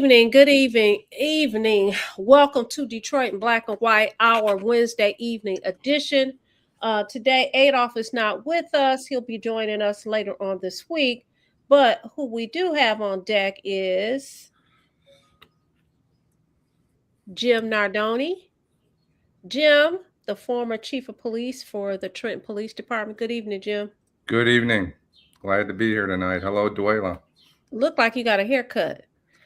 Good evening. Welcome to Detroit in Black and White, our Wednesday evening edition. Today, Adolph is not with us. He'll be joining us later on this week. But who we do have on deck is Jim Nardone. Jim, the former chief of police for the Trenton Police Department. Good evening, Jim. Good evening. Glad to be here tonight. Hello, Dwayla. Look like you got a haircut.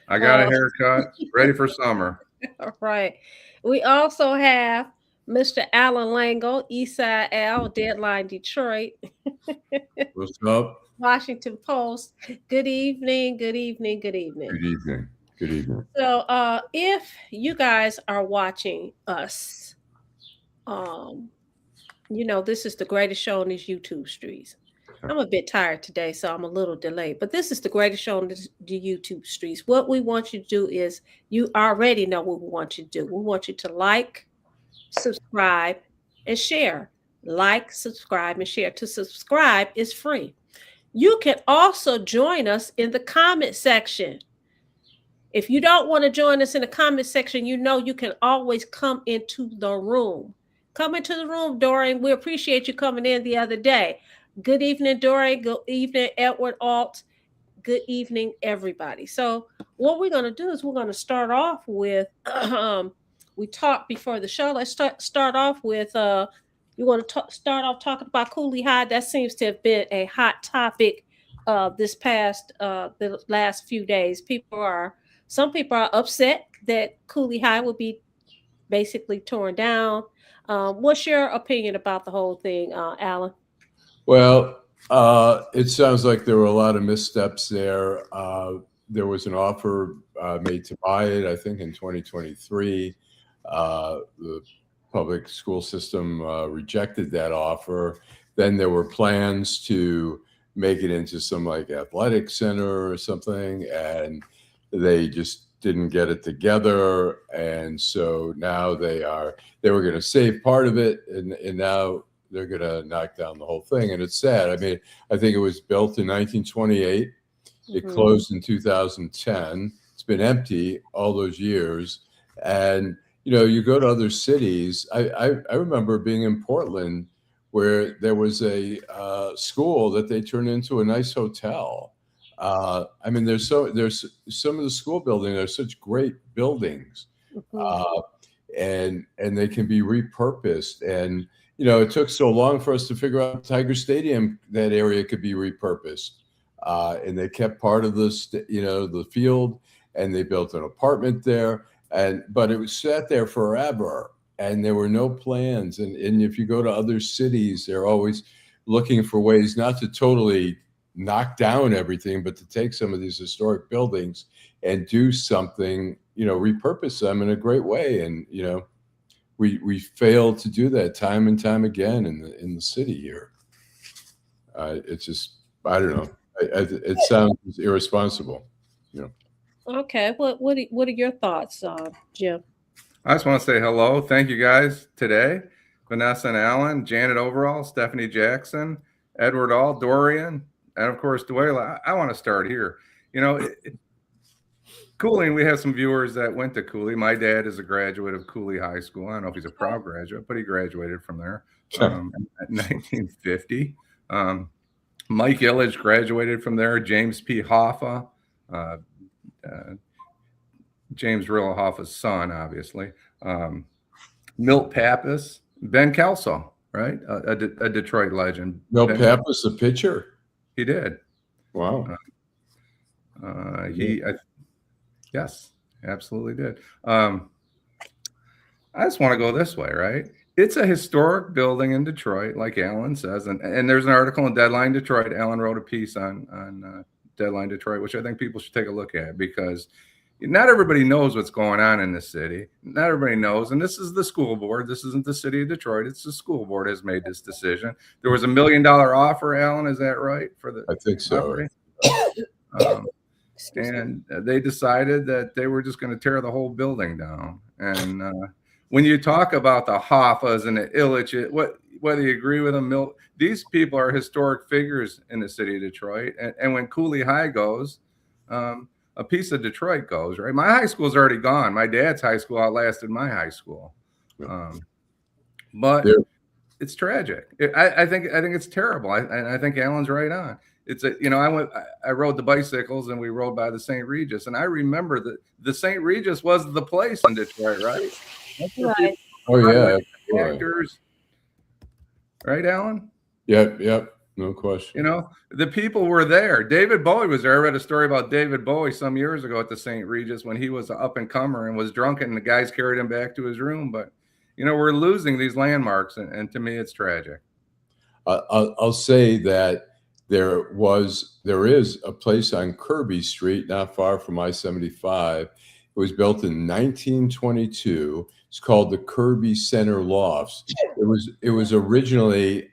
I got a haircut, ready for summer. All right. We also have Mr. Allan Lengel, Eastside Al, Deadline Detroit, What's up? Washington Post. Good evening. Good evening. Good evening. Good evening. Good evening. So, if you guys are watching us, this is the greatest show on these YouTube streets. I'm a bit tired today, so I'm a little delayed. But this is the greatest show on the YouTube streets. What we want you to do is, you already know what we want you to do. We want you to like, subscribe, and share. Like, subscribe, and share. To subscribe is free. You can also join us in the comment section. If you don't want to join us in the comment section, you can always come into the room. Come into the room, Dorian. We appreciate you coming in the other day. Good evening, Dorian. Good evening, Edward Alt. Good evening, everybody. So what we're going to do is we're going to start off with, we talked before the show. Let's start off with, you want to start off talking about Cooley High. That seems to have been a hot topic this past, the last few days. Some people are upset that Cooley High will be basically torn down. What's your opinion about the whole thing, Allan? Well, it sounds like there were a lot of missteps there. There was an offer made to buy it, I think, in 2023. The public school system rejected that offer. Then there were plans to make it into some like athletic center or something, and they just didn't get it together. And so now they were going to save part of it, and now they're going to knock down the whole thing. And it's sad. I mean, I think it was built in 1928. It closed in 2010. It's been empty all those years. And, you go to other cities. I remember being in Portland where there was a school that they turned into a nice hotel. I mean, there's some of the school buildings are such great buildings, and they can be repurposed. And it took so long for us to figure out Tiger Stadium, that area could be repurposed. And they kept part of the field, and they built an apartment there. But it was sat there forever, and there were no plans. And if you go to other cities, they're always looking for ways not to totally knock down everything, but to take some of these historic buildings and do something, repurpose them in a great way. And, we failed to do that time and time again in the city here. It's just, I don't know. It sounds irresponsible. Okay. What are your thoughts, Jim? I just want to say hello. Thank you guys today. Vanessa and Allan, Janet Overall, Stephanie Jackson, Edward All, Dorian, and of course, Dwayla. I want to start here. Cooley, we have some viewers that went to Cooley. My dad is a graduate of Cooley High School. I don't know if he's a proud graduate, but he graduated from there in 1950. Mike Illich graduated from there. James P. Hoffa, James Rilla Hoffa's son, obviously. Milt Pappas, Ben Kelso, right? A Detroit legend. Milt Pappas, a pitcher? He did. Wow. Yes, absolutely did. I just want to go this way, right? It's a historic building in Detroit, like Allan says, and there's an article in Deadline Detroit. Allan wrote a piece on Deadline Detroit, which I think people should take a look at, because not everybody knows what's going on in the city. Not everybody knows, and this is the school board. This isn't the city of Detroit. It's the school board has made this decision. There was $1 million offer, Allan, is that right? I think so. And they decided that they were just going to tear the whole building down. And when you talk about the Hoffas and the Illich, whether you agree with them, these people are historic figures in the city of Detroit. And when Cooley High goes, a piece of Detroit goes, right? My high school's already gone. My dad's high school outlasted my high school. But it's tragic. I think it's terrible. I think Allan's right on. It's I rode the bicycles and we rode by the St. Regis, and I remember that the St. Regis was the place in Detroit, right? Right. Oh yeah, actors, right, Allan? Yep, no question. The people were there. David Bowie was there. I read a story about David Bowie some years ago at the St. Regis when he was an up and comer and was drunk, and the guys carried him back to his room. But we're losing these landmarks, and to me, it's tragic. I'll say that there is a place on Kirby Street, not far from I-75. It was built in 1922. It's called the Kirby Center Lofts. It was originally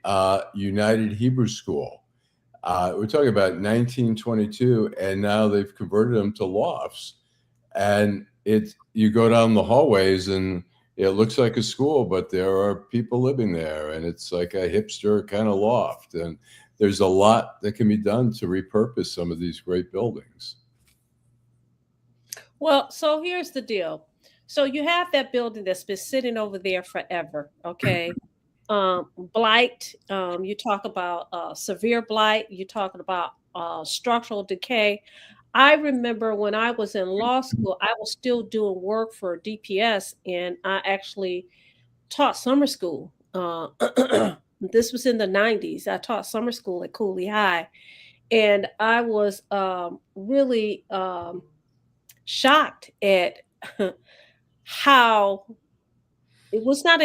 United Hebrew School. We're talking about 1922, and now they've converted them to lofts. And you go down the hallways and it looks like a school, but there are people living there, and it's like a hipster kind of loft. And there's a lot that can be done to repurpose some of these great buildings. Well, so here's the deal. So you have that building that's been sitting over there forever, okay? Blight, you talk about severe blight, you're talking about structural decay. I remember when I was in law school, I was still doing work for DPS, and I actually taught summer school. This was in the 90s. I taught summer school at Cooley High, and I was really shocked at how it was not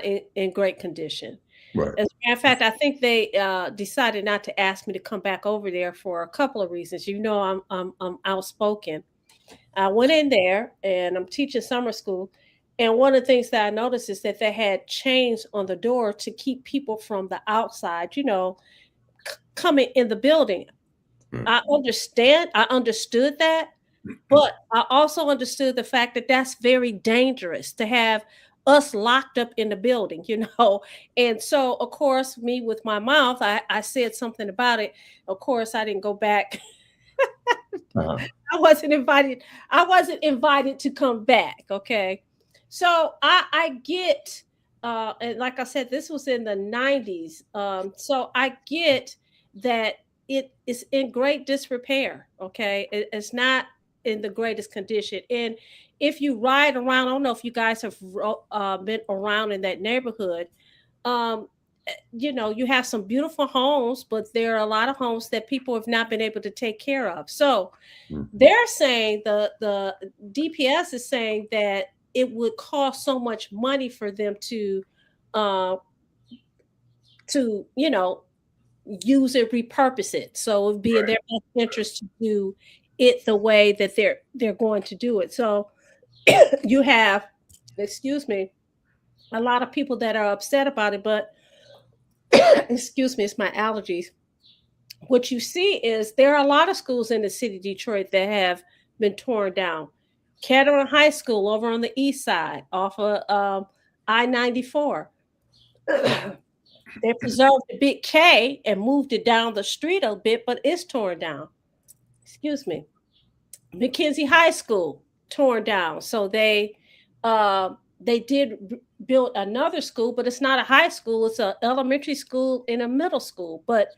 in great condition. Right. As a matter of fact, I think they decided not to ask me to come back over there for a couple of reasons. I'm outspoken. I went in there and I'm teaching summer school. And one of the things that I noticed is that they had chains on the door to keep people from the outside, coming in the building. I understood that, but I also understood the fact that that's very dangerous to have us locked up in the building, And so, of course, me with my mouth, I said something about it. Of course, I didn't go back. I wasn't invited to come back. Okay. So I get, and like I said, this was in the 90s. So I get that it is in great disrepair. Okay. It's not in the greatest condition. And if you ride around, I don't know if you guys have been around in that neighborhood. You have some beautiful homes, but there are a lot of homes that people have not been able to take care of. So they're saying the DPS is saying that it would cost so much money for them to use it, repurpose it. So it'd be in their best interest to do it the way that they're going to do it. So you have, a lot of people that are upset about it, but excuse me, it's my allergies. What you see is there are a lot of schools in the city of Detroit that have been torn down. Kettering High School over on the east side off of I-94. They preserved the big K and moved it down the street a bit, but it's torn down. Excuse me. McKenzie High School torn down. So they did build another school, but it's not a high school. It's an elementary school and a middle school. But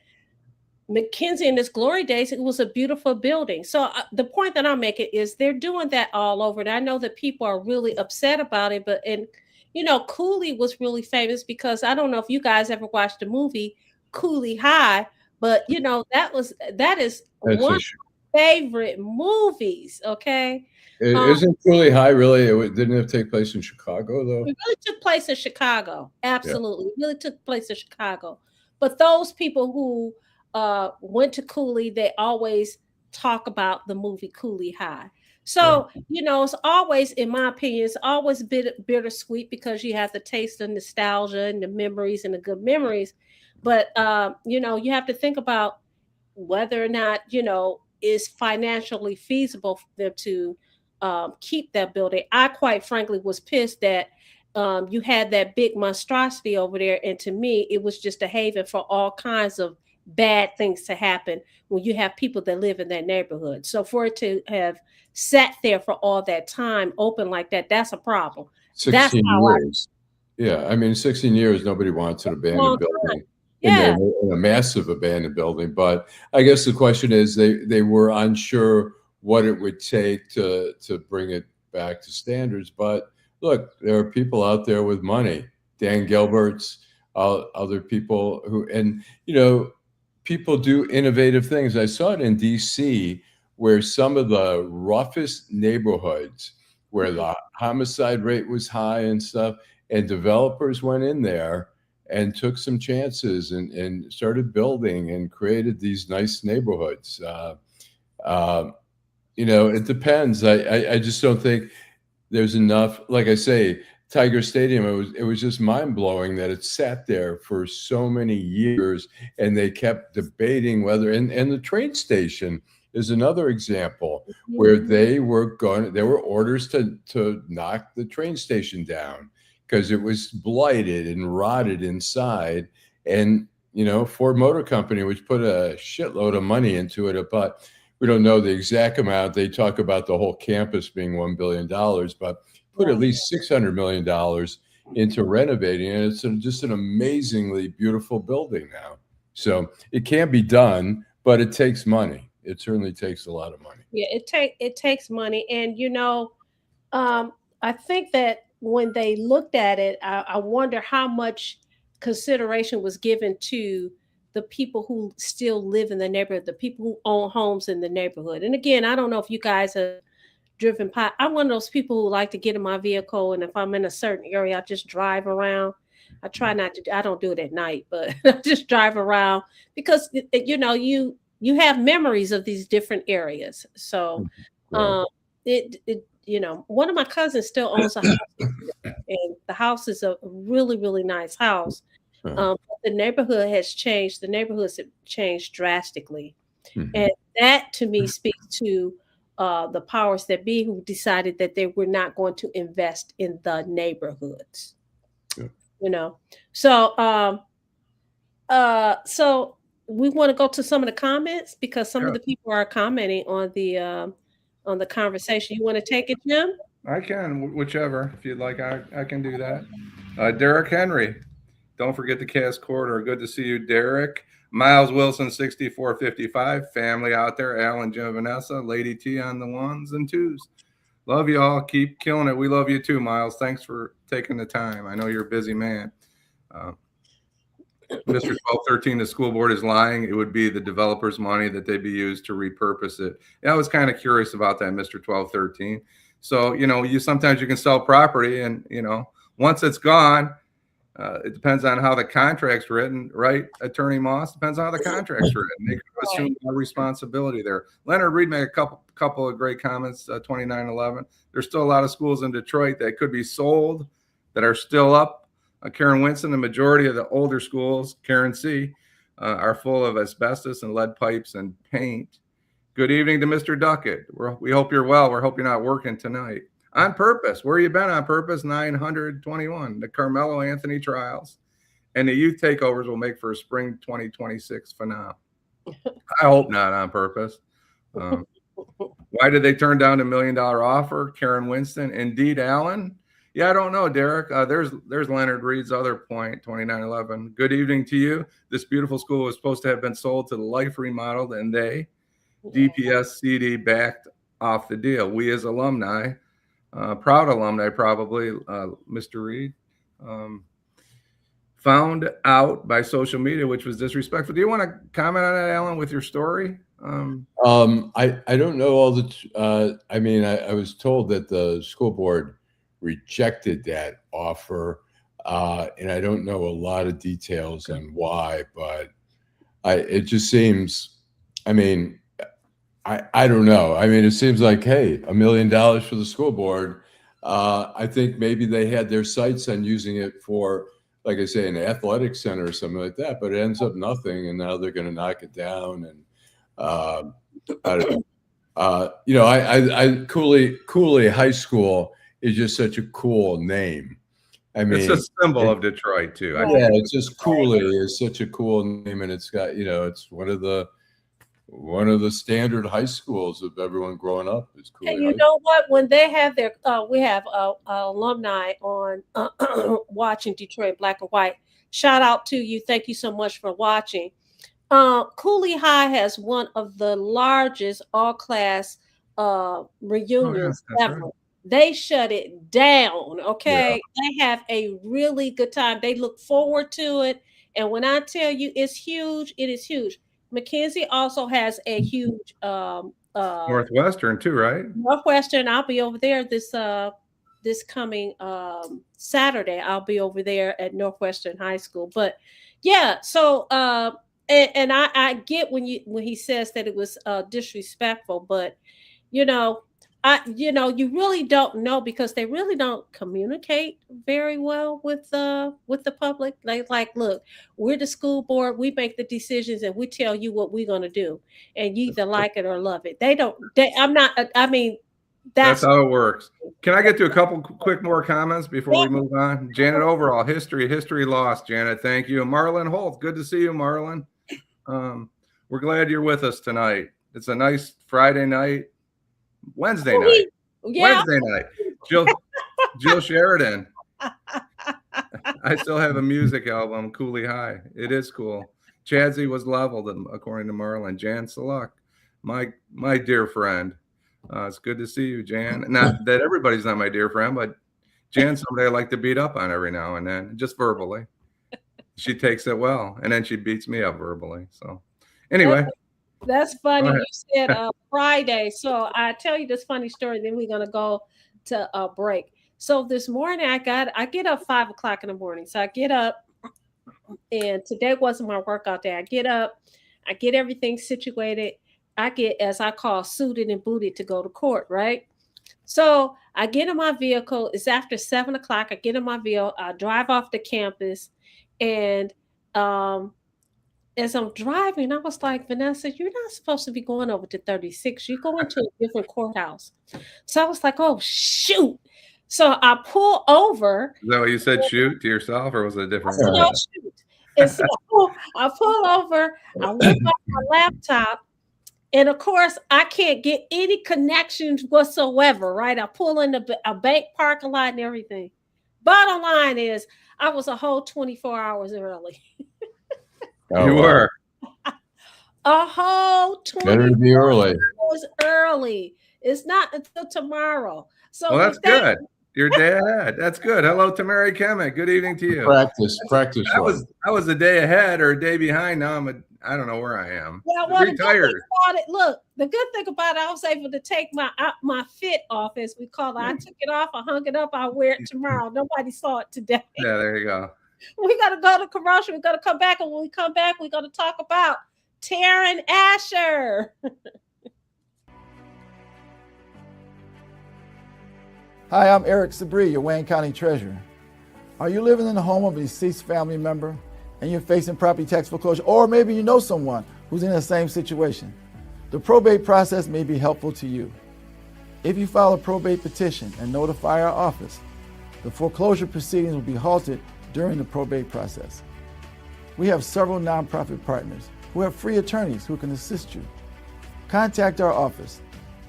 McKenzie in its glory days, it was a beautiful building. So the point that I'm making is they're doing that all over. And I know that people are really upset about it, Cooley was really famous because I don't know if you guys ever watched the movie Cooley High, but that is one of my favorite movies. Okay. Isn't Cooley High really? Didn't it take place in Chicago though? It really took place in Chicago. Absolutely. Yeah. It really took place in Chicago. But those people who went to Cooley, they always talk about the movie Cooley High. So, it's always, in my opinion, it's always a bit bittersweet because you have the taste of nostalgia and the memories and the good memories. But, you have to think about whether or not, is financially feasible for them to keep that building. I quite frankly was pissed that you had that big monstrosity over there. And to me, it was just a haven for all kinds of bad things to happen when you have people that live in that neighborhood. So for it to have sat there for all that time open like that, that's a problem. That's 16 how I years. Yeah, I mean, 16 years, nobody wants an abandoned long building yeah. in a massive abandoned building. But I guess the question is, they were unsure what it would take to bring it back to standards. But look, there are people out there with money, Dan Gilbert's, other people who, and people do innovative things. I saw it in DC, where some of the roughest neighborhoods, where the homicide rate was high and stuff, and developers went in there and took some chances and started building and created these nice neighborhoods. It depends. I just don't think there's enough. Like I say, Tiger Stadium, it was just mind blowing that it sat there for so many years, and they kept debating whether. And the train station is another example where there were orders to knock the train station down because it was blighted and rotted inside. And Ford Motor Company, which put a shitload of money into it, but we don't know the exact amount. They talk about the whole campus being $1 billion, but put at least $600 million into renovating it. It's just an amazingly beautiful building now. So it can be done, but it takes money. It certainly takes a lot of money. Yeah, it takes money. And I think that when they looked at it, I wonder how much consideration was given to the people who still live in the neighborhood, the people who own homes in the neighborhood. And again, I don't know if you guys have driven by. I'm one of those people who like to get in my vehicle, and if I'm in a certain area, I just drive around. I try not to. I don't do it at night, but I just drive around because you have memories of these different areas. So, Right. one of my cousins still owns a house, and the house is a really, really nice house. The neighborhood has changed. The neighborhoods have changed drastically, and that to me speaks to the powers that be, who decided that they were not going to invest in the neighborhoods. Yeah. So so we want to go to some of the comments because some of the people are commenting on the conversation. You want to take it, Jim? I can, whichever. If you'd like, I can do that. Derek Henry, don't forget the cast corridor. Good to see you, Derek. Miles Wilson, 6455. Family out there. Allan, Jim, Vanessa. Lady T on the ones and twos. Love you all. Keep killing it. We love you too, Miles. Thanks for taking the time. I know you're a busy man. Mr. 1213, the school board is lying. It would be the developer's money that they'd be used to repurpose it. Yeah, I was kind of curious about that, Mr. 1213. So, sometimes you can sell property and, once it's gone, it depends on how the contract's written, right? Attorney Moss, depends on how the contract's written. They could assume no responsibility there. Leonard Reed made a couple of great comments, 2911. There's still a lot of schools in Detroit that could be sold that are still up. Karen Winston, the majority of the older schools, Karen C., are full of asbestos and lead pipes and paint. Good evening to Mr. Duckett. We hope you're well. We hope you're not working tonight. On purpose. Where you been on purpose? 921. The Carmelo Anthony trials and the youth takeovers will make for a spring 2026 finale. I hope not on purpose. Why did they turn down the $1 million offer? Karen Winston. Indeed, Allan. Yeah, I don't know, Derek. There's Leonard Reed's other point, 2911. Good evening to you. This beautiful school was supposed to have been sold to the Life Remodeled, and they, DPS CD, backed off the deal. We as alumni, proud alumni probably, Mr. Reed, found out by social media, which was disrespectful. Do you want to comment on that, Allan, with your story? I don't know all the. I was told that the school board rejected that offer, and I don't know a lot of details on why, but it just seems. I don't know. It seems like, hey, $1 million for the school board. I think maybe they had their sights on using it for, like I say, an athletic center or something like that, but it ends up nothing, and now they're going to knock it down. And I don't know. Cooley High School is just such a cool name. I mean, it's a symbol of Detroit too. I yeah, think. it's just Cooley is such a cool name, and it's got, it's one of the standard high schools of everyone growing up is Cooley. And you know what? When they have their, we have alumni on watching Detroit Black and White. Shout out to you. Thank you so much for watching. Cooley High has one of the largest all-class reunions ever. Right. They shut it down. Okay. Yeah. They have a really good time. They look forward to it. And when I tell you it's huge, it is huge. Mackenzie also has a huge Northwestern too, right? Northwestern. I'll be over there this coming Saturday. I'll be over there at Northwestern High School. But yeah, so and I get when he says that it was disrespectful, but you really don't know, because they really don't communicate very well with the public. Like, look, we're the school board, we make the decisions, and we tell you what we're going to do, and you either like it or love it. That's how it works. Can I get to a couple quick more comments before we move on? Janet, overall history lost. Janet, thank you. And Marlon Holt, good to see you, Marlon. We're glad you're with us tonight. It's a nice Friday night. Wednesday night. Jill Sheridan. I still have a music album, Cooley High. It is cool. Chadsey was leveled, according to Marlon. Jan Saluk, my dear friend. It's good to see you, Jan. Not that everybody's not my dear friend, but Jan's somebody I like to beat up on every now and then, just verbally. She takes it well, and then she beats me up verbally. So anyway. That's funny. You said Friday. So I tell you this funny story, then we're going to go to a break. So this morning I get up 5 o'clock in the morning. So I get up, and today wasn't my workout day. I get up, I get everything situated. I get, as I call, suited and booted to go to court, right? So I get in my vehicle. It's after 7 o'clock. I get in my vehicle. I drive off the campus, and as I'm driving, I was like, Vanessa, you're not supposed to be going over to 36. You're going to a different courthouse. So I was like, oh, shoot. So I pull over. Is that what you said, shoot to yourself, or was it a different one? No, shoot. And so I pull over. I whip out my laptop. And of course, I can't get any connections whatsoever, right? I pull in a bank parking lot and everything. Bottom line is, I was a whole 24 hours early. You were a whole 24 hours early. It's not until tomorrow. So well, that's good. Your day ahead. That's good. Hello to Mary Kemek. Good evening to you. Practice. I was a day ahead or a day behind. Now I don't know where I am. Yeah, well, retired. Look, the good thing about it, I was able to take my fit off, as we call it. I took it off. I hung it up. I'll wear it tomorrow. Nobody saw it today. Yeah, there you go. We got to go to commercial. We got to come back. And when we come back, we're going to talk about Taryn Asher. Hi, I'm Eric Sabri, your Wayne County Treasurer. Are you living in the home of a deceased family member and you're facing property tax foreclosure? Or maybe you know someone who's in the same situation. The probate process may be helpful to you. If you file a probate petition and notify our office, the foreclosure proceedings will be halted during the probate process. We have several nonprofit partners who have free attorneys who can assist you. Contact our office,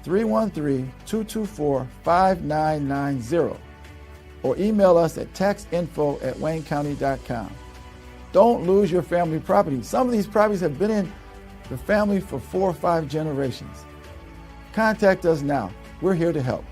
313-224-5990, or email us at taxinfo@waynecounty.com. Don't lose your family property. Some of these properties have been in the family for 4 or 5 generations. Contact us now. We're here to help.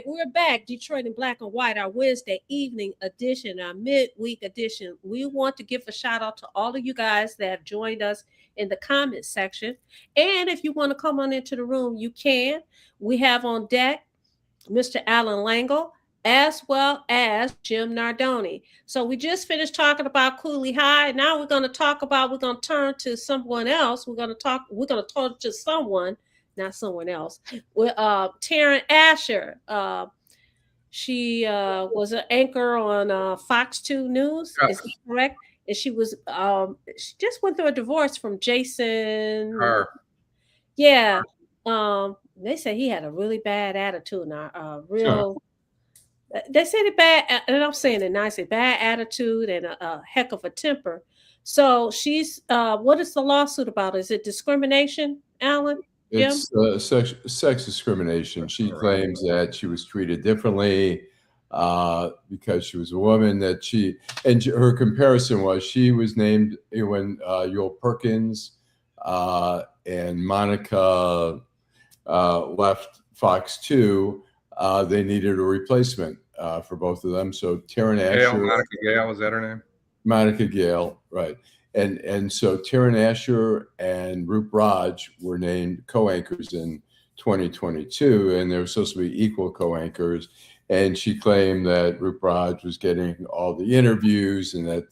We're back, Detroit in Black and White, our Wednesday evening edition, our midweek edition. We want to give a shout out to all of you guys that have joined us in the comments section. And if you want to come on into the room, you can. We have on deck Mr. Allan Lengel, as well as Jim Nardone. So we just finished talking about Cooley High. Now we're going to turn to someone else. We're going to talk to someone, not someone else, with Taryn Asher. She was an anchor on Fox 2 News. Yeah. Is that correct? And she just went through a divorce from Jason. Yeah. They say he had a really bad attitude. They said it bad, and I'm saying it nicely, bad attitude and a heck of a temper. So she's, what is the lawsuit about? Is it discrimination, Allan? Jim? It's sex discrimination. She claims that she was treated differently because she was a woman. And her comparison was she was named when Yul Perkins and Monica left Fox 2. They needed a replacement for both of them. So Taryn Asher, Monica Gale, was that her name? Monica Gale, right? And so Taryn Asher and Roop Raj were named co-anchors in 2022, and they were supposed to be equal co-anchors. And she claimed that Roop Raj was getting all the interviews, and that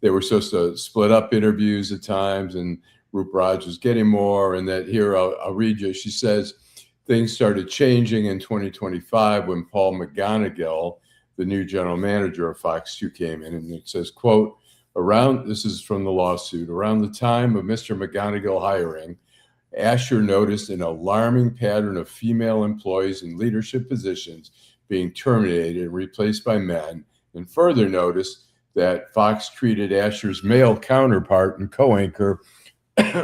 they were supposed to split up interviews at times, and Roop Raj was getting more. And that here I'll read you. She says things started changing in 2025 when Paul McGonigal, the new general manager of Fox 2, came in, and it says, quote, this is from the lawsuit, around the time of Mr. McGonigal hiring, Asher noticed an alarming pattern of female employees in leadership positions being terminated and replaced by men, and further noticed that Fox treated Asher's male counterpart and co-anchor,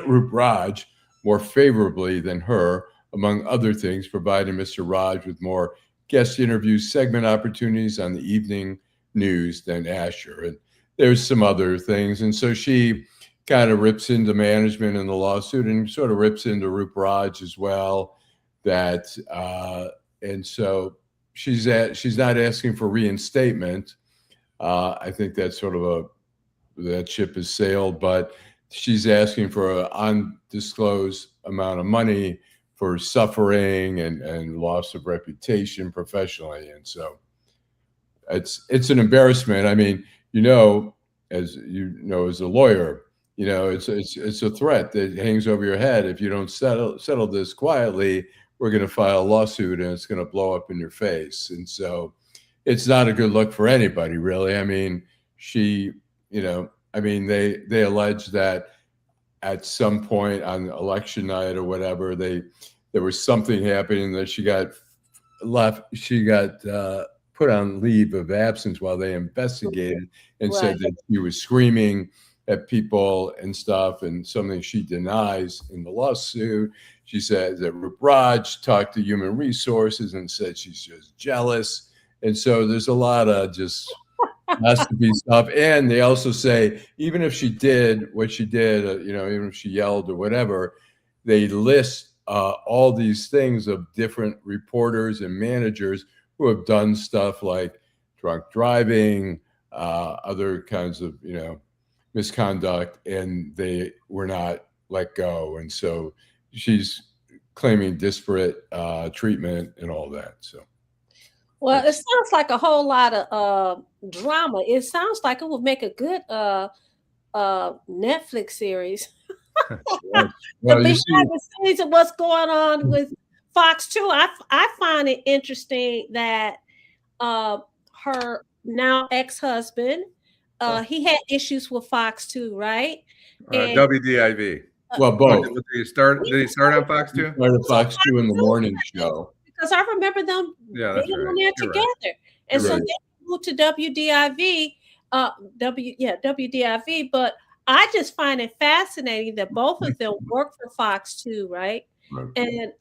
Roop Raj, more favorably than her, among other things, providing Mr. Raj with more guest interview segment opportunities on the evening news than Asher. And there's some other things. And so she kind of rips into management in the lawsuit and sort of rips into Roop Raj as well. And so she's not asking for reinstatement. I think that's sort of that ship has sailed, but she's asking for an undisclosed amount of money for suffering and loss of reputation professionally. And so it's an embarrassment. I mean, as a lawyer, it's a threat that hangs over your head. If you don't settle this quietly, we're going to file a lawsuit and it's going to blow up in your face. And so it's not a good look for anybody, really. I mean, they allege that at some point on election night or whatever, there was something happening that she got put on leave of absence while they investigated, and said that she was screaming at people and stuff, and something she denies in the lawsuit. She said that Roop Raj talked to human resources and said she's just jealous. And so there's a lot of just has to be stuff. And they also say, even if she did what she did, even if she yelled or whatever, they list all these things of different reporters and managers who have done stuff like drunk driving, other kinds of, misconduct, and they were not let go. And so she's claiming disparate treatment and all that. So. Well, it sounds like a whole lot of drama. It sounds like it would make a good Netflix series. Well, behind the scenes of what's going on with Fox 2. I find it interesting that her now ex-husband, he had issues with Fox 2, right? WDIV. Well, both. Did he start on Fox 2? He started Fox 2 in the morning show. Because I remember them being on there together. Right. And so they moved to WDIV, WDIV, but I just find it fascinating that both of them work for Fox 2, right? And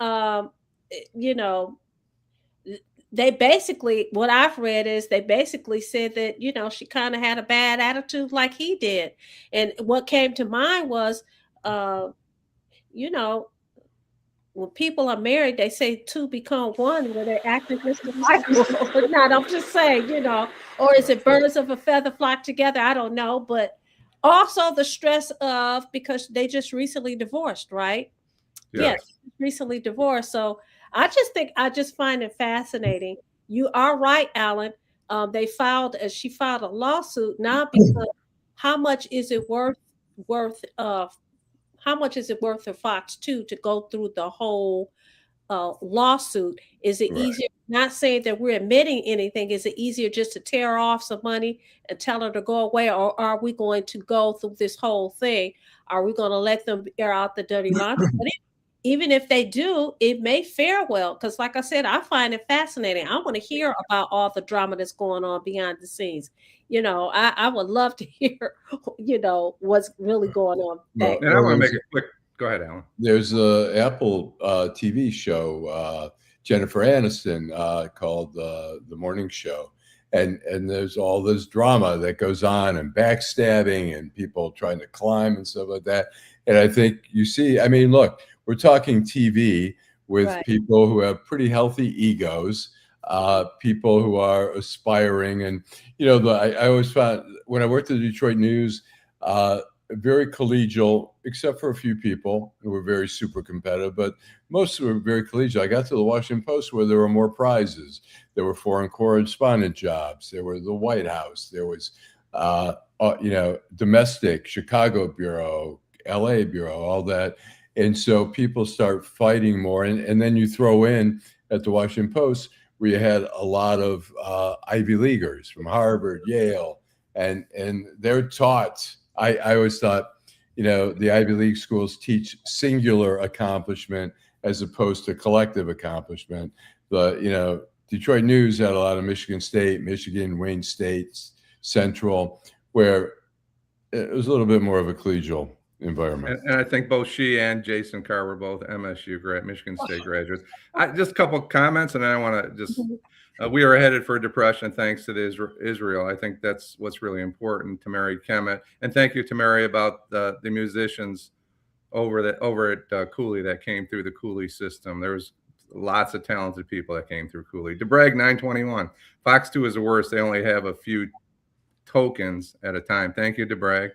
they basically, what I've read is they basically said that, she kind of had a bad attitude like he did. And what came to mind was, when people are married, they say two become one, where they're acting just alike or not. I'm just saying, or is it birds of a feather flock together? I don't know. But also the stress of, because they just recently divorced, right? Yes, recently divorced. So I just find it fascinating. you are right, Alan. She filed a lawsuit now because how much is it worth how much is it worth for Fox 2 to go through the whole lawsuit? Is it Right. easier, not saying that we're admitting anything, is it easier just to tear off some money and tell her to go away? Or are we going to go through this whole thing? Are we going to let them air out the dirty laundry? But even if they do, it may fare well. Because like I said, I find it fascinating. I want to hear about all the drama that's going on behind the scenes. I would love to hear, what's really going on back. And I want to make it quick. Go ahead, Alan. There's a Apple TV show, Jennifer Aniston, called The Morning Show. And there's all this drama that goes on and backstabbing and people trying to climb and stuff like that. And I think you see, I mean, look, we're talking TV with Right. people who have pretty healthy egos, people who are aspiring. And, I always found when I worked at the Detroit News, very collegial, except for a few people who were very super competitive, but most were very collegial. I got to the Washington Post where there were more prizes. There were foreign correspondent jobs. There were the White House. There was, domestic, Chicago bureau, LA bureau, all that. And so people start fighting more. And then you throw in at the Washington Post where you had a lot of Ivy Leaguers from Harvard, Yale, and they're taught. I always thought, the Ivy League schools teach singular accomplishment as opposed to collective accomplishment. The, Detroit News had a lot of Michigan State, Michigan, Wayne State, Central, where it was a little bit more of a collegial environment. And I think both she and Jason Carr were both MSU Michigan State graduates. Just a couple of comments, and then I want to just we are headed for a depression thanks to the Israel. I think that's what's really important to Mary Kemet. And thank you to Mary about the musicians over at Cooley that came through the Cooley system. There was lots of talented people that came through Cooley. DeBragg 921. Fox 2 is the worst. They only have a few tokens at a time. Thank you, DeBragg.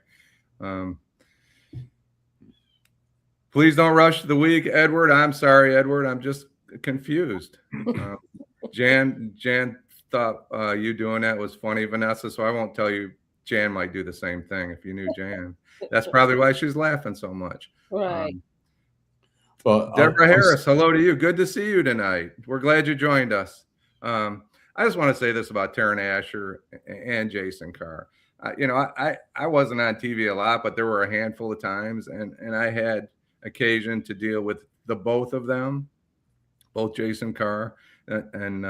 Please don't rush the week, Edward. I'm sorry, Edward. I'm just confused. Jan thought you doing that was funny, Vanessa, so I won't tell you. Jan might do the same thing if you knew Jan. That's probably why she's laughing so much. Right. Well, Deborah Harris, hello to you. Good to see you tonight. We're glad you joined us. I just want to say this about Taryn Asher and Jason Carr. I wasn't on TV a lot, but there were a handful of times, and I had occasion to deal with the both of them, both Jason Carr and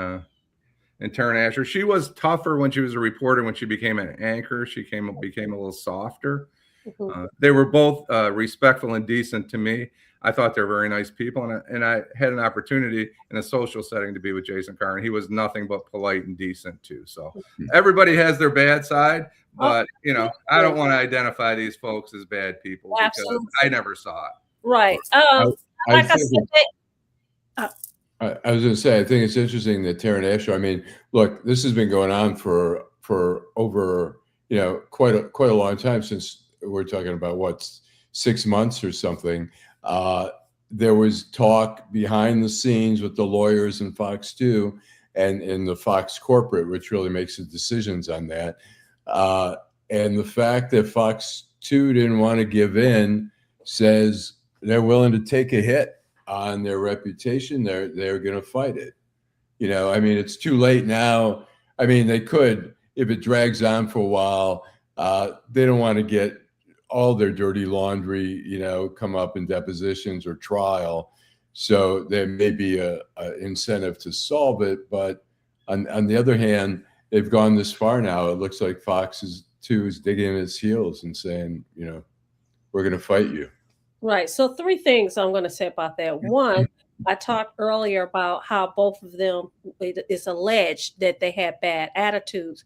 Taryn Asher. She was tougher when she was a reporter. When she became an anchor, she became a little softer. They were both respectful and decent to me. I thought they were very nice people, and I had an opportunity in a social setting to be with Jason Carr, and he was nothing but polite and decent too. So everybody has their bad side, but I don't want to identify these folks as bad people because I never saw it. Right. I was going to say, I think it's interesting that Taryn Asher. I mean, look, this has been going on for over quite a long time, since we're talking about 6 months or something. There was talk behind the scenes with the lawyers in Fox 2 and in the Fox corporate, which really makes the decisions on that. And the fact that Fox 2 didn't want to give in says they're willing to take a hit on their reputation. They're going to fight it. I mean, it's too late now. I mean, they could, if it drags on for a while, they don't want to get all their dirty laundry, come up in depositions or trial. So there may be a incentive to solve it. But on the other hand, they've gone this far now. It looks like Fox 2 is digging in its heels and saying, we're going to fight you. Right. So 3 things I'm going to say about that. One, I talked earlier about how both of them, it's alleged that they had bad attitudes.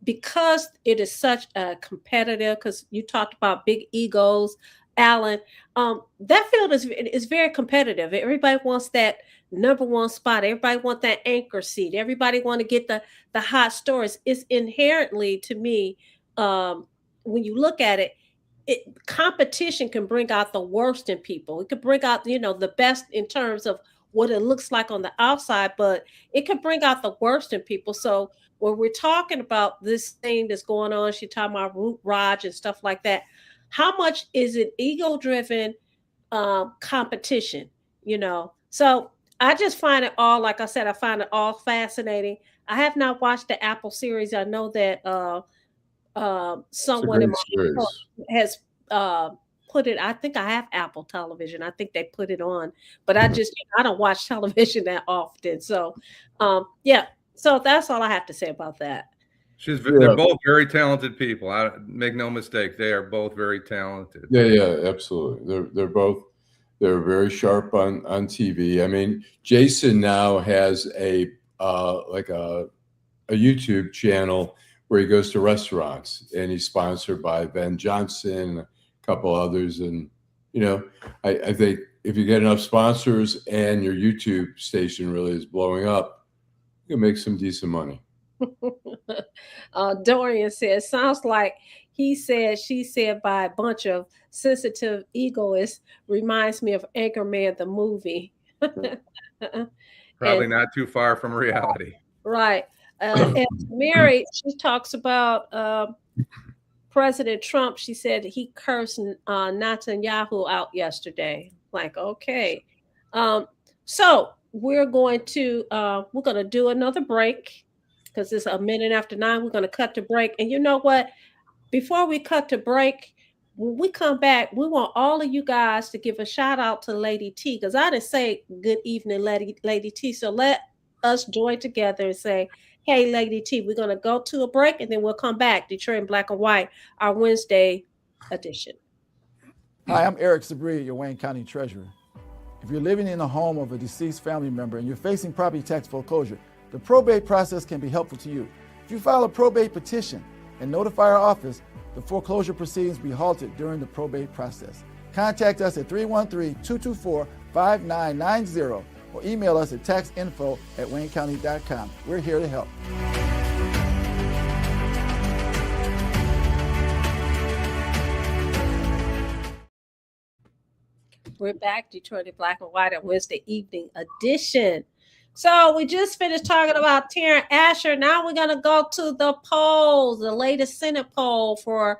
Because it is such a competitive, because you talked about big egos, Alan, that field is very competitive. Everybody wants that number one spot. Everybody wants that anchor seat. Everybody want to get the hot stories. It's inherently, to me, when you look at it, competition can bring out the worst in people. It can bring out, the best in terms of what it looks like on the outside, but it can bring out the worst in people. So when we're talking about this thing that's going on, she talking about root Raj and stuff like that. How much is it ego-driven competition? So I just find it all, like I said, I find it all fascinating. I have not watched the Apple series. I know that someone in my series. has put it. I think I have Apple Television. I think they put it on, but I don't watch television that often. So, yeah. So that's all I have to say about that. They're both very talented people. I make no mistake; they are both very talented. Yeah, absolutely. They're very sharp on TV. I mean, Jason now has a YouTube channel where he goes to restaurants, and he's sponsored by Ben Johnson, a couple others, and I think if you get enough sponsors and your YouTube station really is blowing up, you can make some decent money. Dorian says, sounds like he said, she said by a bunch of sensitive egoists. Reminds me of Anchorman, the movie. Probably not too far from reality. Right. And Mary, she talks about President Trump. She said he cursed Netanyahu out yesterday. Like, okay. So we're going to do another break, because it's 9:01. We're going to cut to break. And you know what? Before we cut to break, when we come back, we want all of you guys to give a shout out to Lady T, because I didn't say good evening, Lady T. So let us join together and say, hey, Lady T. We're going to go to a break, and then we'll come back. Detroit in Black and White, our Wednesday edition. Hi, I'm Eric Sabri, your Wayne County Treasurer. If you're living in the home of a deceased family member and you're facing property tax foreclosure, the probate process can be helpful to you. If you file a probate petition and notify our office, the foreclosure proceedings will be halted during the probate process. Contact us at 313-224-5990 or email us at taxinfo@waynecounty.com. We're here to help. We're back, Detroit in Black and White, on Wednesday evening edition. So we just finished talking about Taryn Asher. Now we're going to go to the polls, the latest Senate poll for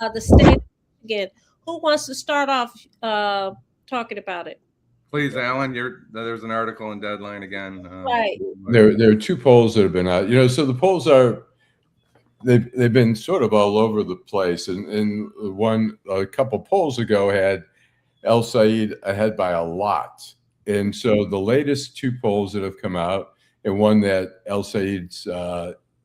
the state of Michigan. Who wants to start off talking about it? Please, Allan. There's an article in Deadline again. Right. There are two polls that have been out. So the polls they've been sort of all over the place. And one a couple polls ago had El Said ahead by a lot. And so the latest two polls that have come out, and one that El Said's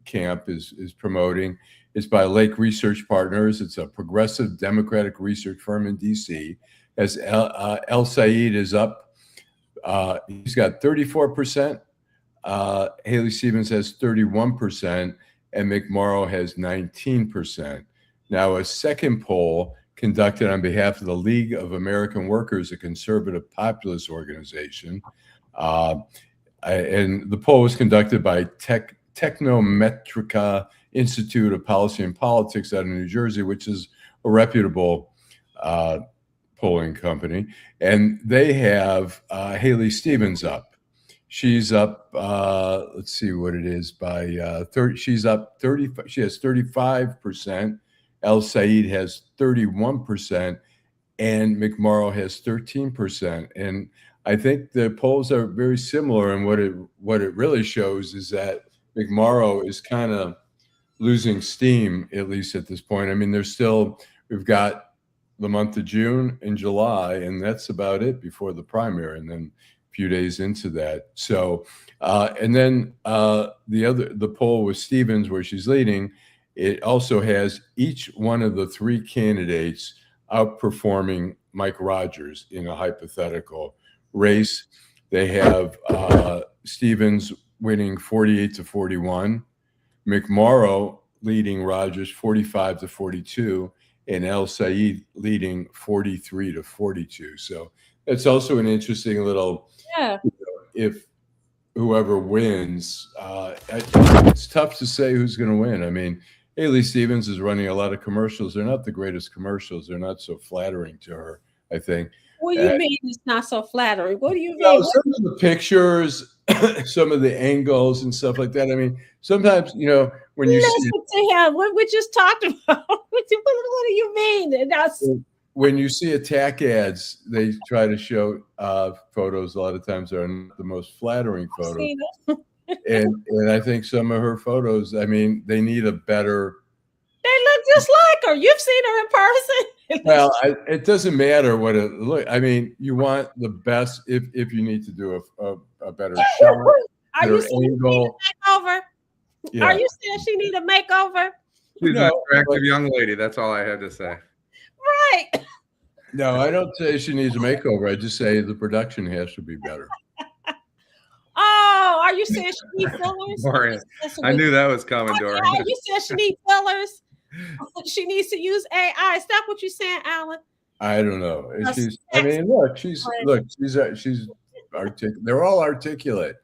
camp is promoting, is by Lake Research Partners. It's a progressive Democratic research firm in D.C. As El Said is up, he's got 34%. Haley Stevens has 31%, and McMorrow has 19%. Now, a second poll conducted on behalf of the League of American Workers, a conservative populist organization. And the poll was conducted by Technometrica Institute of Policy and Politics out of New Jersey, which is a reputable polling company. And they have Haley Stevens up. She's up, let's see what it is, by 30. She's up 30. She has 35%. El Said has 31%, and McMorrow has 13%. And I think the polls are very similar. And what it really shows is that McMorrow is kind of losing steam, at least at this point. I mean, we've got the month of June and July, and that's about it before the primary, and then a few days into that. So, and then the poll with Stevens, where she's leading, it also has each one of the three candidates outperforming Mike Rogers in a hypothetical race. They have Stevens winning 48-41, McMorrow leading Rogers 45-42, and El Said leading 43-42. So it's also an interesting little, if whoever wins, it's tough to say who's going to win. I mean, Haley Stevens is running a lot of commercials. They're not the greatest commercials. They're not so flattering to her. I think. What do you mean it's not so flattering? What do you Well, mean? some of the pictures, some of the angles and stuff like that. I mean, sometimes, when you see Listen to him. What we just talked about. What do you mean? And that's when you see attack ads, they try to show photos. A lot of times are not the most flattering photos. seen it. And I think some of her photos, I mean, they need a better. They look just like her. You've seen her in person. Well, it doesn't matter what it look. I mean, you want the best if you need to do a better shot, Are you better saying angle. makeover? Yeah. Are you saying she need a makeover? She's No, an attractive but- young lady. That's all I had to say. Right. No, I don't say she needs a makeover. I just say the production has to be better. Oh, are you saying she needs fillers? Dorian, I knew that was coming, Dorian. Are you saying she needs fillers? She needs to use AI. Is that what you're saying, Allan? I don't know. That's I mean, she's articulate. They're all articulate,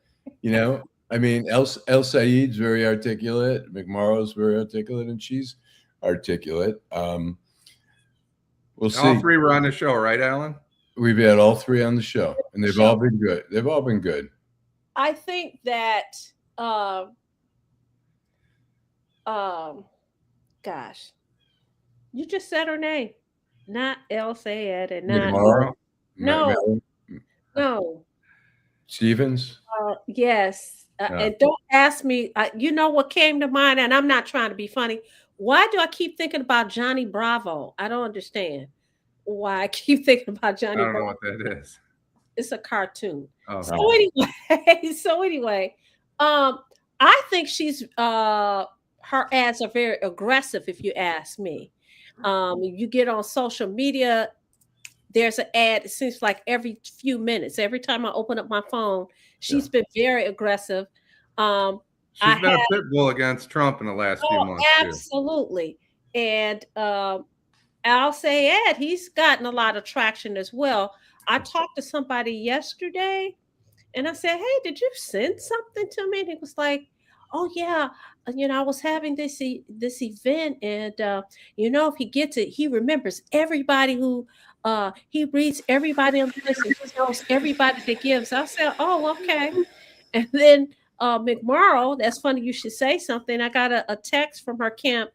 I mean, El Said's very articulate. McMorrow's very articulate, and she's articulate. We'll see. All three were on the show, right, Allan? We've had all three on the show, and they've all been good. They've all been good. I think that gosh, you just said her name, not El Sayed, and not McMorrow? no. Stevens? Yes. Yeah. And don't ask me. You know what came to mind, and I'm not trying to be funny. Why do I keep thinking about Johnny Bravo? I don't understand why I keep thinking about Johnny I don't know Bravo. what that is. It's a cartoon. Oh, So anyway, I think she's her ads are very aggressive, if you ask me. You get on social media, there's an ad, it seems like every few minutes. Every time I open up my phone, she's been very aggressive. she's been a pit bull against Trump in the last few months. Absolutely. Too. And Al Sayed, he's gotten a lot of traction as well. I talked to somebody yesterday and I said, hey, did you send something to me? And he was like, oh yeah, I was having this event, and if he gets it, he remembers everybody who he reads everybody on the list and he knows everybody that gives. I said, oh, okay. And then McMorrow, that's funny you should say something. I got a text from her camp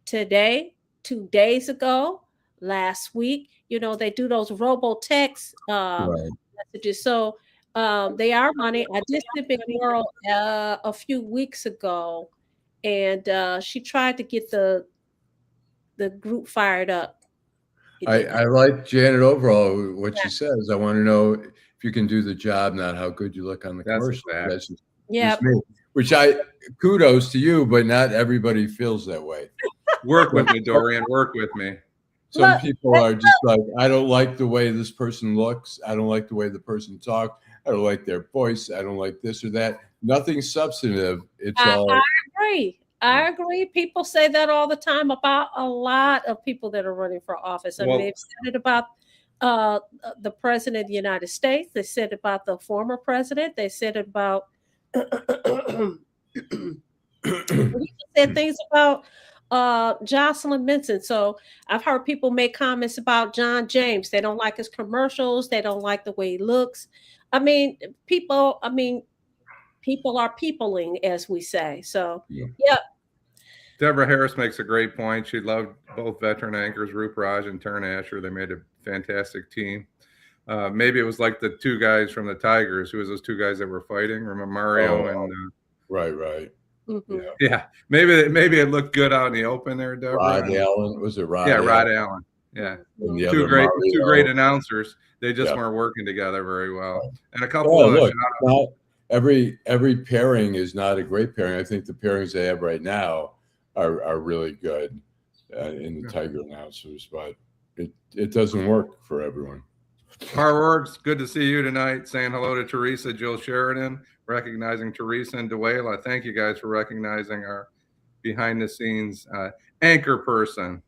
today, 2 days ago, last week. They do those robo text messages. So they are running. I did see McMorrow a few weeks ago, and she tried to get the group fired up. I like Janet overall. What she says, I want to know if you can do the job, not how good you look on the commercial. That's just me. Which kudos to you, but not everybody feels that way. Work with me, Dorian. Work with me. Some people are just like, I don't like the way this person looks. I don't like the way the person talks. I don't like their voice. I don't like this or that. Nothing substantive. It's all. I agree. I agree. People say that all the time about a lot of people that are running for office. I mean, they've said it about the president of the United States. They said it about the former president. They said it about. We said things about Jocelyn Benson. So I've heard people make comments about John James. They don't like his commercials. They don't like the way he looks. I mean, people are peopling, as we say. So, yeah. Deborah Harris makes a great point. She loved both veteran anchors, Roop Raj and Tern Asher. They made a fantastic team. Maybe it was like the two guys from the Tigers. Who was those two guys that were fighting? Remember Mario and right. Mm-hmm. Yeah. Maybe it looked good out in the open there, Deborah. Rod Allen. Was it Rod? Yeah, Rod Allen. Yeah. Two great announcers. They just weren't working together very well. And a couple not every pairing is not a great pairing. I think the pairings they have right now are really good in the Tiger announcers, but it doesn't work for everyone. Harworks, good to see you tonight. Saying hello to Teresa, Jill Sheridan, recognizing Teresa and Duela. Thank you guys for recognizing our behind the scenes anchor person.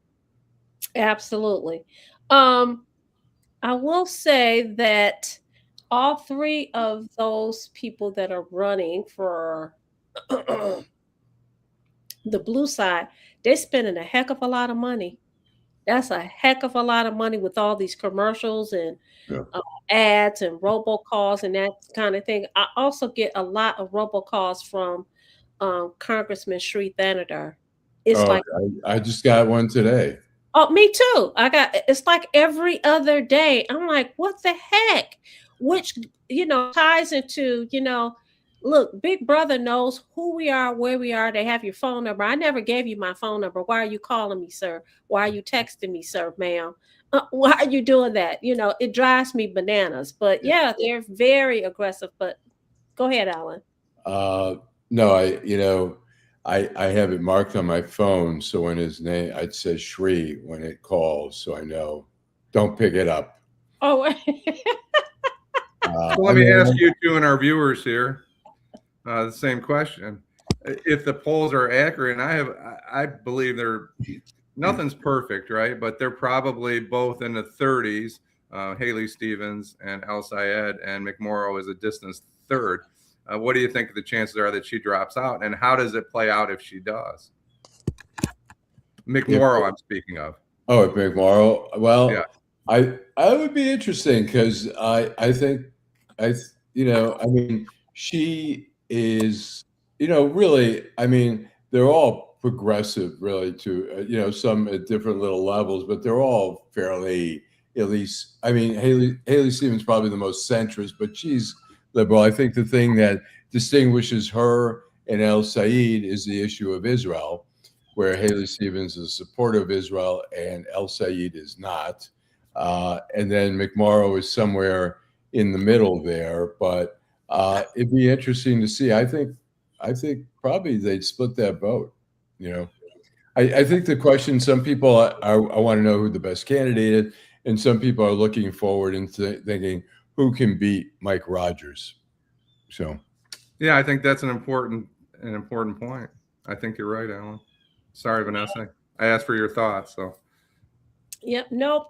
Absolutely. I will say that all three of those people that are running for the blue side, they're spending a heck of a lot of money. That's a heck of a lot of money with all these commercials and Yeah. ads and robocalls and that kind of thing. I also get a lot of robocalls from Congressman Sri Thanadar. It's Oh, like, I just got one today. oh, me too. It's like every other day. I'm like, what the heck? Which, ties into, look, Big Brother knows who we are, where we are. They have your phone number. I never gave you my phone number. Why are you calling me, sir? Why are you texting me, sir, ma'am? Why are you doing that? It drives me bananas. But yeah, they're very aggressive. But go ahead, Allan. No, I have it marked on my phone, so when his name, I'd say Shri when it calls, so I know. Don't pick it up. Oh, Well, let me ask you two and our viewers here the same question. If the polls are accurate, and I believe nothing's perfect, right? But they're probably both in the 30s. Haley Stevens and El Sayed, and McMorrow is a distant third. What do you think the chances are that she drops out, and how does it play out if she does? McMorrow, I'm speaking of. Oh, McMorrow. Well, yeah. I would be interesting because I think she is, really, they're all progressive really to, some at different little levels, but they're all fairly, at least, Haley Stevens probably the most centrist, but she's liberal. I think the thing that distinguishes her and El Sayed is the issue of Israel, where Haley Stevens is a supporter of Israel and El Sayed is not. And then McMorrow is somewhere in the middle there, but it'd be interesting to see. I think probably they'd split that vote. I think the question, some people I want to know who the best candidate is, and some people are looking forward and thinking who can beat Mike Rogers. So, yeah, I think that's an important point. I think you're right, Allan. Sorry, Vanessa. I asked for your thoughts, so. Yep. Nope.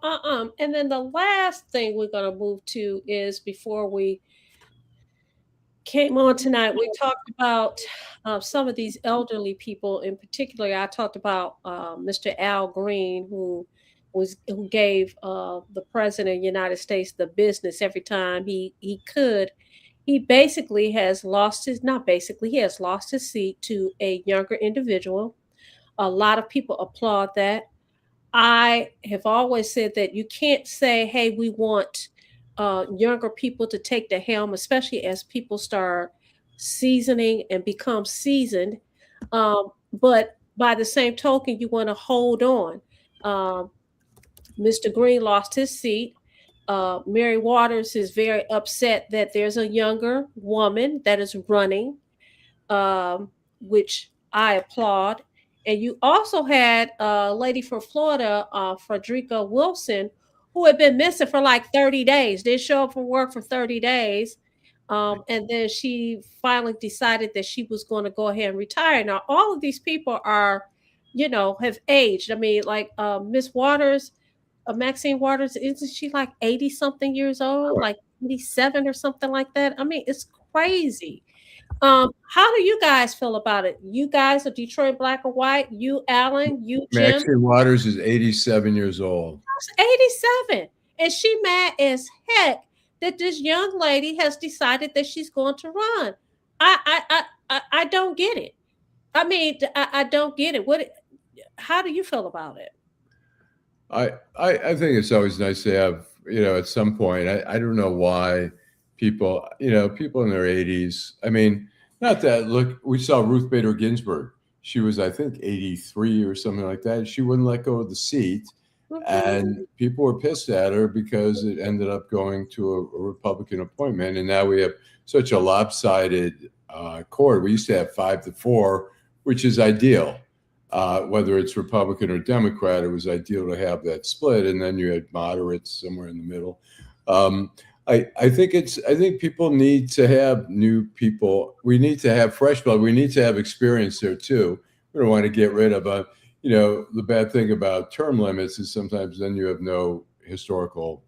And then the last thing we're going to move to is, before we came on tonight, we talked about some of these elderly people. In particular, I talked about Mr. Al Green, who gave the president of the United States the business every time he could. He basically has lost his, not basically, he has lost his seat to a younger individual. A lot of people applaud that. I have always said that you can't say, hey, we want younger people to take the helm, especially as people start seasoning and become seasoned. But by the same token, you want to hold on. Mr. Green lost his seat. Mary Waters is very upset that there's a younger woman that is running, which I applaud. And you also had a lady from Florida, Frederica Wilson, who had been missing for like 30 days. Didn't show up for work for 30 days. And then she finally decided that she was going to go ahead and retire. Now, all of these people are, have aged. I mean, like Miss Waters, Maxine Waters, isn't she like 80 something years old, like 87 or something like that? I mean, it's crazy. How do you guys feel about it? You guys are Detroit Black and White. You, Allan, you, Jim. Maxine Waters is 87 years old. 87. And she mad as heck that this young lady has decided that she's going to run. I don't get it. I mean, I don't get it. How do you feel about it? I think it's always nice to have, at some point, I don't know why people in their 80s, not that, look, we saw Ruth Bader Ginsburg. She was, I think, 83 or something like that. She wouldn't let go of the seat. Mm-hmm. And people were pissed at her because it ended up going to a Republican appointment. And now we have such a lopsided court. We used to have 5-4, which is ideal. Whether it's Republican or Democrat, it was ideal to have that split. And then you had moderates somewhere in the middle. I think people need to have new people. We need to have fresh blood. We need to have experience there too. We don't want to get rid of the bad thing about term limits is sometimes then you have no historical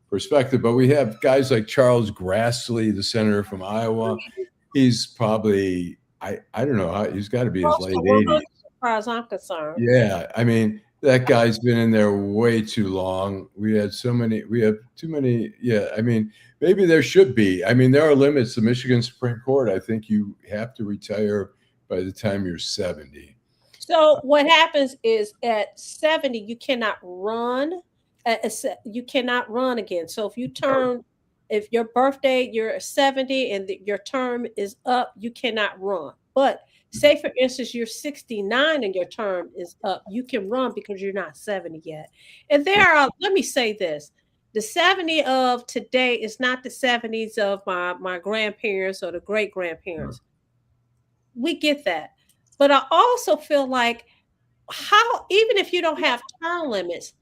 perspective. But we have guys like Charles Grassley, the senator from Iowa. He's probably, I don't know, he's got to be in his late 80s. As far as I'm concerned. Yeah, that guy's been in there way too long. We have too many. Yeah, I mean, maybe there should be. I mean, there are limits. The Michigan Supreme Court, I think you have to retire by the time you're 70. So what happens is at 70, you cannot run. You cannot run again. So if your birthday, you're 70 and your term is up, you cannot run. But say, for instance, you're 69 and your term is up, you can run because you're not 70 yet. And let me say this. The 70 of today is not the 70s of my grandparents or the great grandparents. We get that. But I also feel like even if you don't have term limits,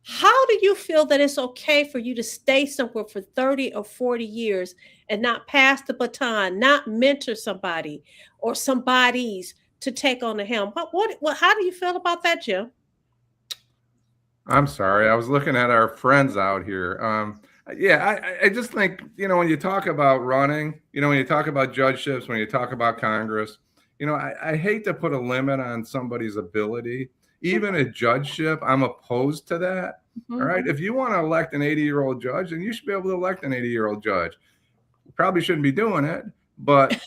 how do you feel that it's okay for you to stay somewhere for 30 or 40 years and not pass the baton, not mentor somebody or somebody's to take on the helm? How do you feel about that, Jim? I'm sorry. I was looking at our friends out here. Yeah, I just think, when you talk about running, when you talk about judgeships, when you talk about Congress, I hate to put a limit on somebody's ability. Even a judgeship, I'm opposed to that. Mm-hmm. All right. If you want to elect an 80-year-old judge, then you should be able to elect an 80-year-old judge. We probably shouldn't be doing it, but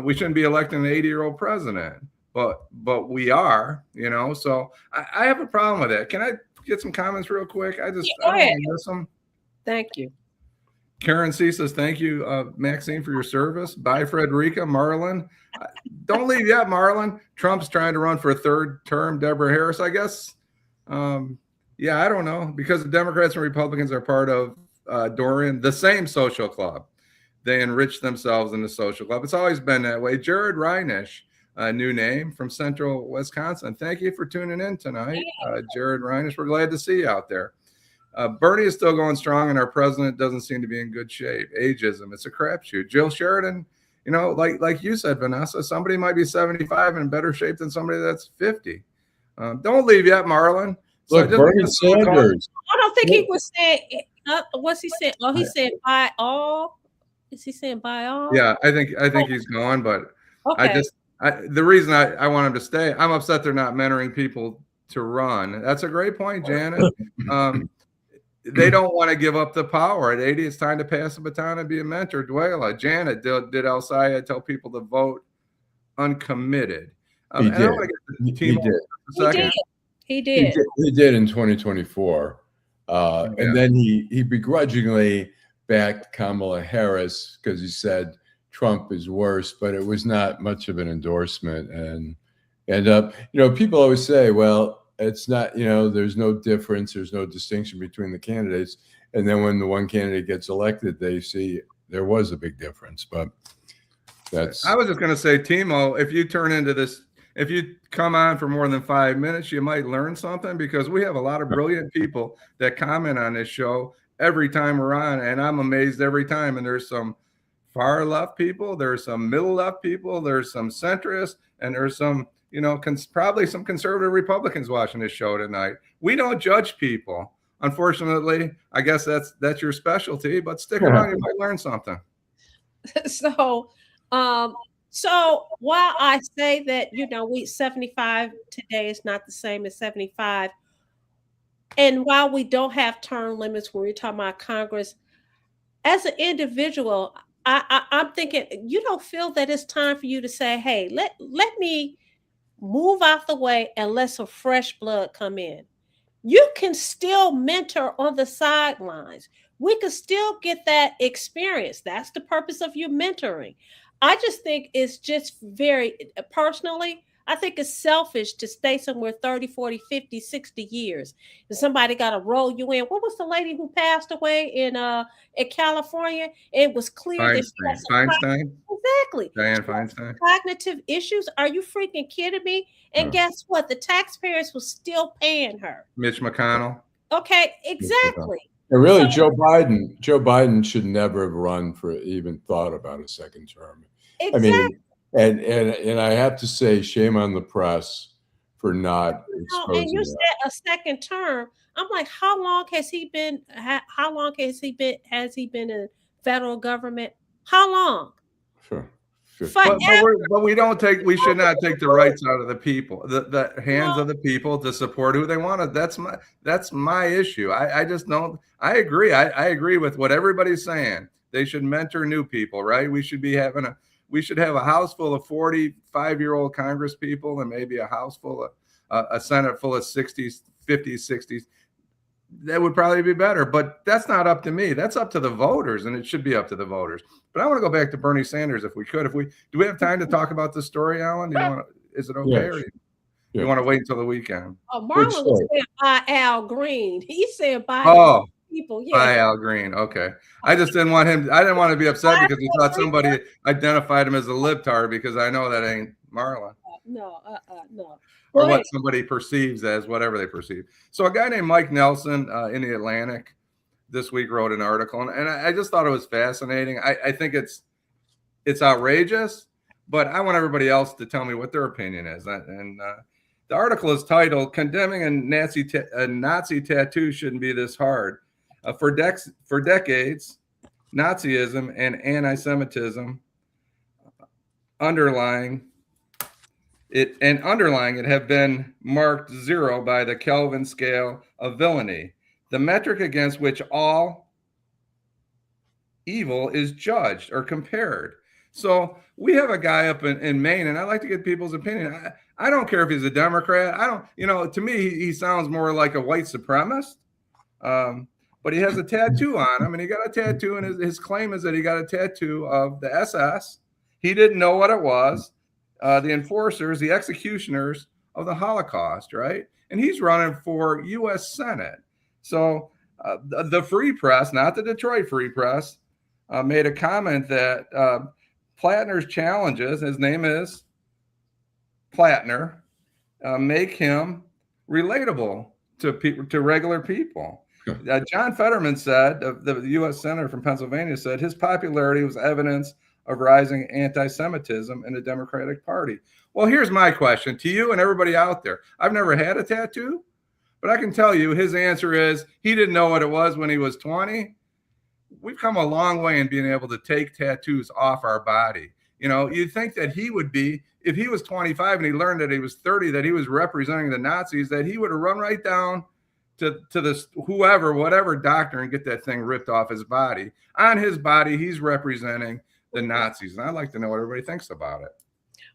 we shouldn't be electing an 80-year-old president. But we are, so I have a problem with it. Can I get some comments real quick? I don't want to miss them. Thank you. Karen C says, thank you, Maxine, for your service. Bye, Frederica. Marlon. Don't leave yet, Marlon. Trump's trying to run for a third term. Deborah Harris, I guess. Yeah, I don't know. Because the Democrats and Republicans are part of Dorian, the same social club. They enrich themselves in the social club. It's always been that way. Jared Reinish, a new name from Central Wisconsin. Thank you for tuning in tonight. Jared Reinish, we're glad to see you out there. Bernie is still going strong, and our president doesn't seem to be in good shape. Ageism, it's a crapshoot. Jill Sheridan, like you said, Vanessa, somebody might be 75 and in better shape than somebody that's 50. Don't leave yet, Marlon. Look, Bernie Sanders. I don't think he was saying. What's he saying? Oh, he said by all. Is he saying by all? Yeah, I think he's gone, but okay. The reason I want him to stay, I'm upset they're not mentoring people to run. That's a great point, Janet. They don't want to give up the power. At 80, it's time to pass the baton and be a mentor. Dwayla, Janet, did El Sayed tell people to vote uncommitted? He did. He did. He did in 2024. And then he begrudgingly backed Kamala Harris because he said Trump is worse, but it was not much of an endorsement. And people always say, well, it's not, there's no difference. There's no distinction between the candidates. And then when the one candidate gets elected, they see there was a big difference. But I was just going to say, Timo, if you turn into this, if you come on for more than 5 minutes, you might learn something, because we have a lot of brilliant people that comment on this show every time we're on. And I'm amazed every time. And there's some far left people, there's some middle left people, there's some centrists, and there's some, probably some conservative Republicans watching this show tonight. We don't judge people. Unfortunately, I guess that's your specialty, but stick around, you might learn something. So while I say that, 75 today is not the same as 75. And while we don't have term limits when we're talking about Congress, as an individual, I'm thinking, you don't feel that it's time for you to say, hey, let me move out the way and let some fresh blood come in. You can still mentor on the sidelines. We can still get that experience. That's the purpose of your mentoring. I just think it's just personally, I think it's selfish to stay somewhere 30, 40, 50, 60 years. And somebody got to roll you in. What was the lady who passed away in California? It was clear Feinstein. Exactly. Dianne Feinstein. Cognitive issues. Are you freaking kidding me? And guess what? The taxpayers were still paying her. Mitch McConnell. Okay, exactly. And really, Joe Biden should never have run for even thought about a second term. Exactly. I mean, and I have to say, shame on the press for not exposing and you that. said a second term. I'm like, how long has he been? How long has he been in federal government? How long? Sure. Forever. But we don't take. We should not take the rights out of the people, the hands of the people to support who they want to. That's my issue. I just don't. I agree. I agree with what everybody's saying. They should mentor new people, right? We should have a house full of 45-year-old Congress people and maybe a house full of a Senate full of 60s, 50s, 60s. That would probably be better, but that's not up to me. That's up to the voters, and it should be up to the voters. But I want to go back to Bernie Sanders if we could. Do we have time to talk about the story, Allan? Is it okay, or you want to wait until the weekend? Oh, Marlon was saying by Al Green. He said by people. Yeah. By Al Green. Okay. I just didn't want him. I didn't want to be upset because he thought somebody identified him as a libtard, because I know that ain't Marlon. No. Or what somebody perceives as whatever they perceive. So a guy named Mike Nelson in the Atlantic this week wrote an article, and I just thought it was fascinating. I think it's outrageous, but I want everybody else to tell me what their opinion is. And the article is titled "Condemning a Nazi Tattoo Shouldn't Be This Hard." For decades, Nazism and anti-Semitism underlying it have been marked 0 by the Kelvin scale of villainy, the metric against which all evil is judged or compared. So we have a guy up in Maine, and I like to get people's opinion. I don't care if he's a Democrat. To me, he sounds more like a white supremacist. But he has a tattoo on him, and he got a tattoo, and his claim is that he got a tattoo of the SS. He didn't know what it was. The enforcers, the executioners of the Holocaust, right? And he's running for U.S. Senate. So the Free Press, not the Detroit Free Press, made a comment that Plattner's challenges, his name is Plattner, make him relatable to regular people. John Fetterman said, the U.S. Senator from Pennsylvania said, his popularity was evidence of rising anti-Semitism in the Democratic Party. Well, here's my question to you and everybody out there. I've never had a tattoo, but I can tell you his answer is he didn't know what it was when he was 20. We've come a long way in being able to take tattoos off our body. You'd think that he would be, if he was 25 and he learned that he was 30, that he was representing the Nazis, that he would have run right down to this whatever doctor and get that thing ripped off his body. On his body, he's representing the Nazis. And I'd like to know what everybody thinks about it.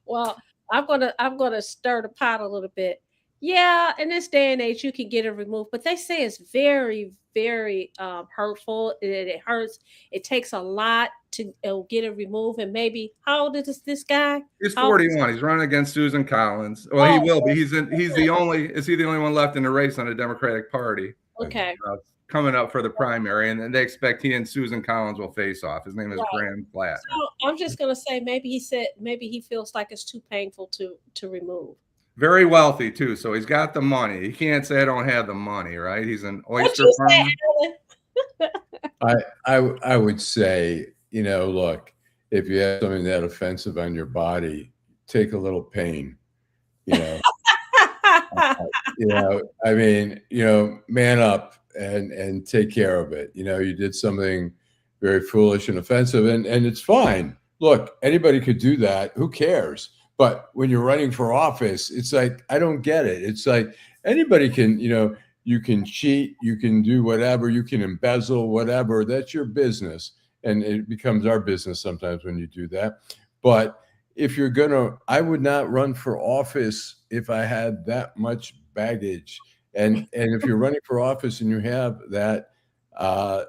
Well, I'm gonna stir the pot a little bit. Yeah, in this day and age, you can get it removed, but they say it's very, very hurtful. It hurts. It takes a lot to get it removed. And maybe, how old is this guy? He's 41. He's running against Susan Collins. Well, he will be. Is he the only one left in the race on the Democratic Party? Okay. Coming up for the primary, and then they expect he and Susan Collins will face off. His name is Graham Platt. So I'm just gonna say maybe he feels like it's too painful to remove. Very wealthy too, so he's got the money. He can't say I don't have the money, right? He's an oyster farmer. I would say, look, if you have something that offensive on your body, take a little pain. Man up and take care of it. You did something very foolish and offensive, and it's fine. Look, anybody could do that. Who cares? But when you're running for office, it's like, I don't get it. It's like anybody can, you can cheat, you can do whatever, you can embezzle, whatever. That's your business. And it becomes our business sometimes when you do that. But if you're I would not run for office if I had that much baggage. And if you're running for office and you have that,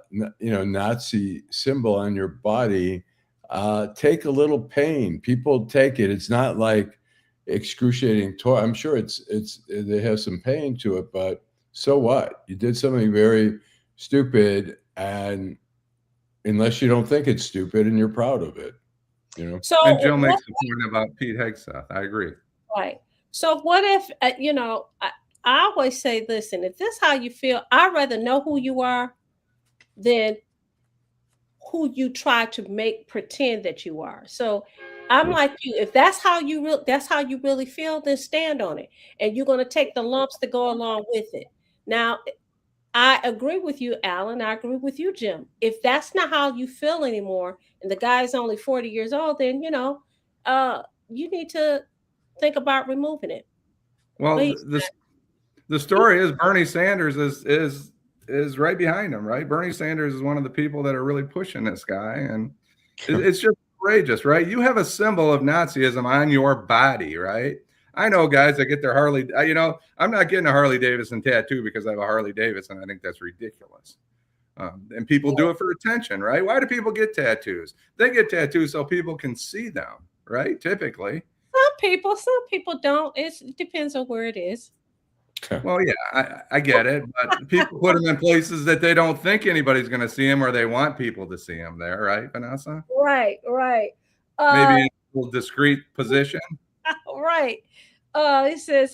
Nazi symbol on your body, take a little pain. People take it. It's not like excruciating torture. I'm sure they have some pain to it, but so what? You did something very stupid, and unless you don't think it's stupid and you're proud of it, So, and Jill makes the point about Pete Hegseth. I agree. Right. So what if, I always say, listen, if this is how you feel, I'd rather know who you are than who you try to pretend that you are. So I'm like you. If that's how you really feel, then stand on it, and you're going to take the lumps that go along with it. Now, I agree with you, Allan. I agree with you, Jim. If that's not how you feel anymore, and the guy's only 40 years old, then you need to think about removing it. Well, Please. the story is Bernie Sanders is right behind him, right? Bernie Sanders is one of the people that are really pushing this guy, and it's just outrageous, right? You have a symbol of Nazism on your body, right? I know guys that get their Harley, I'm not getting a Harley Davidson tattoo because I have a Harley Davidson. I think that's ridiculous. And people do it for attention, right? Why do people get tattoos? They get tattoos so people can see them, right? Typically. Some people don't. It depends on where it is. Well, yeah, I get it, but people put them in places that they don't think anybody's going to see them, or they want people to see them there, right, Vanessa? Right. Maybe in a little discreet position. Right. It says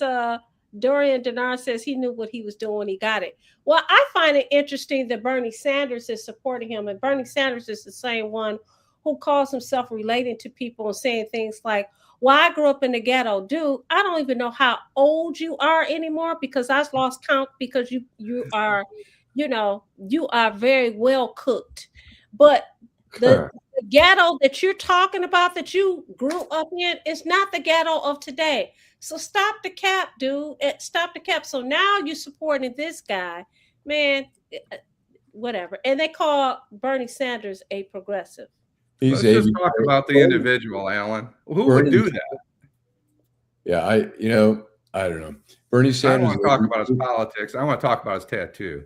Dorian Denard says he knew what he was doing when he got it. Well, I find it interesting that Bernie Sanders is supporting him, and Bernie Sanders is the same one who calls himself relating to people and saying things like, well, I grew up in the ghetto. Dude, I don't even know how old you are anymore because I've lost count because you are, you are very well cooked. But the ghetto that you're talking about that you grew up in is not the ghetto of today. So stop the cap, dude. Stop the cap. So now you're supporting this guy, man, whatever. And they call Bernie Sanders a progressive. Let's just talk about the individual, Allan. Who would do that? Yeah, I don't know. Bernie Sanders. I don't want to talk about his politics. I want to talk about his tattoo.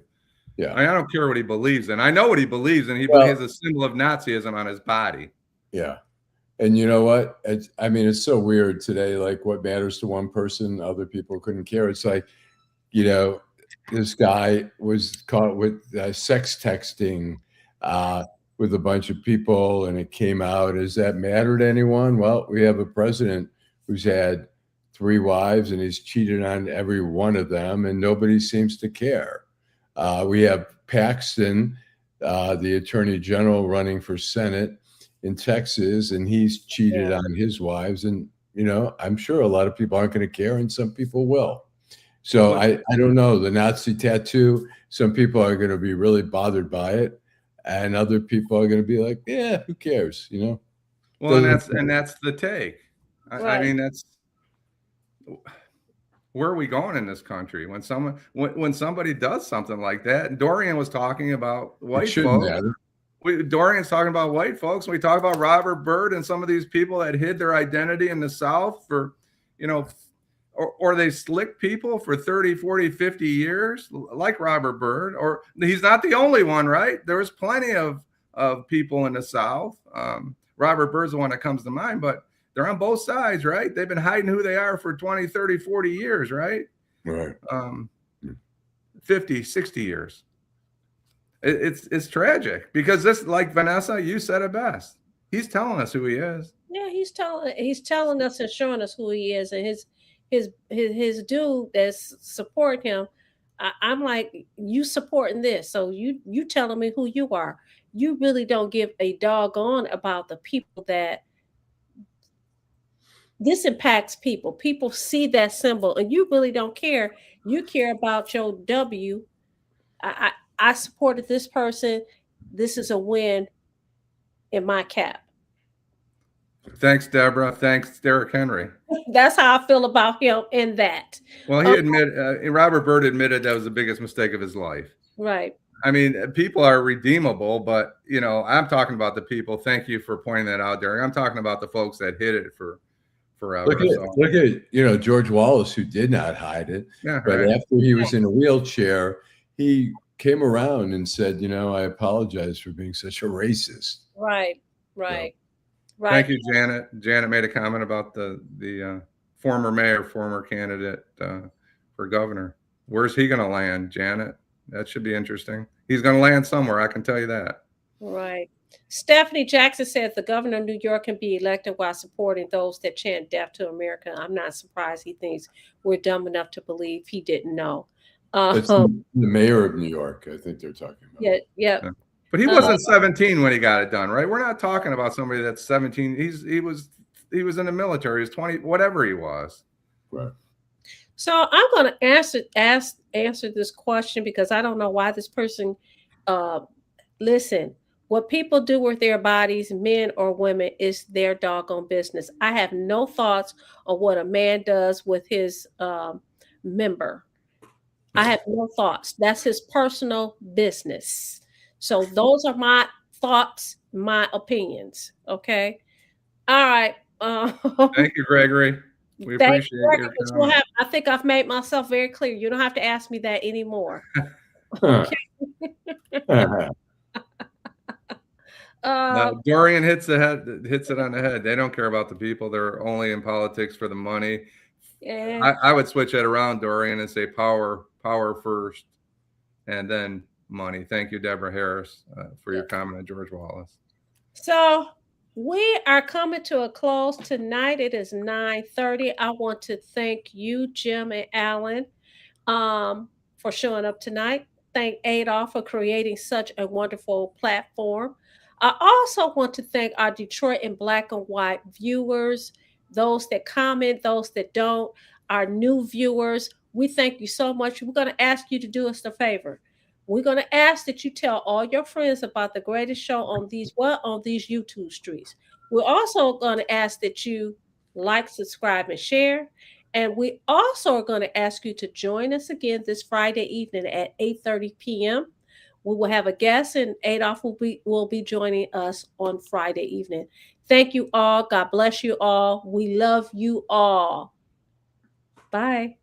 Yeah, I don't care what he believes in. I know what he believes in. He has a symbol of Nazism on his body. Yeah, and you know what? It's so weird today. Like, what matters to one person, other people couldn't care. It's like, this guy was caught with sex texting with a bunch of people, and it came out. Does that matter to anyone? Well, we have a president who's had 3 wives, and he's cheated on every one of them, and nobody seems to care. We have Paxton, the attorney general, running for Senate in Texas, and he's cheated on his wives. And, I'm sure a lot of people aren't going to care, and some people will. So I don't know. The Nazi tattoo, some people are going to be really bothered by it, and other people are going to be like, yeah, who cares, Well, and that's the take. Right. I mean, that's where are we going in this country when somebody does something like that? And Dorian was talking about white folks. Dorian's talking about white folks. We talk about Robert Byrd and some of these people that hid their identity in the South for, or they slick people for 30, 40, 50 years, like Robert Byrd. Or he's not the only one, right? There's plenty of people in the South. Robert Byrd's the one that comes to mind, but they're on both sides, right? They've been hiding who they are for 20, 30, 40 years, right? Right. 50, 60 years. It's tragic because this, like Vanessa, you said it best. He's telling us who he is. Yeah, he's telling us and showing us who he is, and his dude that's support him. I'm like, you supporting this, so you telling me who you are. You really don't give a doggone about the people that this impacts people. People see that symbol, and you really don't care. You care about your W. I supported this person. This is a win in my cap. Thanks, Deborah. Thanks, Derrick Henry. That's how I feel about him in that. Well, Robert Byrd admitted that was the biggest mistake of his life. Right. I mean, people are redeemable, but, I'm talking about the people. Thank you for pointing that out, Derrick. I'm talking about the folks that hid it for forever. Look at George Wallace, who did not hide it. Yeah, but right. After he was in a wheelchair, he came around and said, I apologize for being such a racist. Right. Thank you, Janet. Janet made a comment about the former candidate for governor. Where's he going to land, Janet? That should be interesting. He's going to land somewhere, I can tell you that. Right. Stephanie Jackson said the governor of New York can be elected while supporting those that chant death to America. I'm not surprised he thinks we're dumb enough to believe he didn't know. It's the mayor of New York, I think they're talking about. Yeah. But he wasn't 17 when he got it done, right? We're not talking about somebody that's 17. He was in the military. He was 20, whatever he was. Right. So I'm going to answer this question because I don't know why this person. Listen, What people do with their bodies, men or women, is their doggone business. I have no thoughts on what a man does with his member. I have no thoughts. That's his personal business. So those are my thoughts, my opinions. Okay. All right. Thank you, Gregory. We Thank appreciate you, your but comment. I think I've made myself very clear. You don't have to ask me that anymore. Huh. Dorian hits it on the head. They don't care about the people. They're only in politics for the money. Yeah. I would switch it around, Dorian, and say power first, and then money. Thank you, Deborah Harris, for your comment on George Wallace. So we are coming to a close tonight. It is 9:30. I want to thank you, Jim and Allan, for showing up tonight. Thank Adolph for creating such a wonderful platform. I also want to thank our Detroit in Black and White viewers, those that comment, those that don't, our new viewers. We thank you so much. We're going to ask you to do us a favor. We're going to ask that you tell all your friends about the greatest show on these YouTube streets. We're also going to ask that you like, subscribe, and share. And we also are going to ask you to join us again this Friday evening at 8:30 p.m. We will have a guest, and Adolph will be joining us on Friday evening. Thank you all. God bless you all. We love you all. Bye.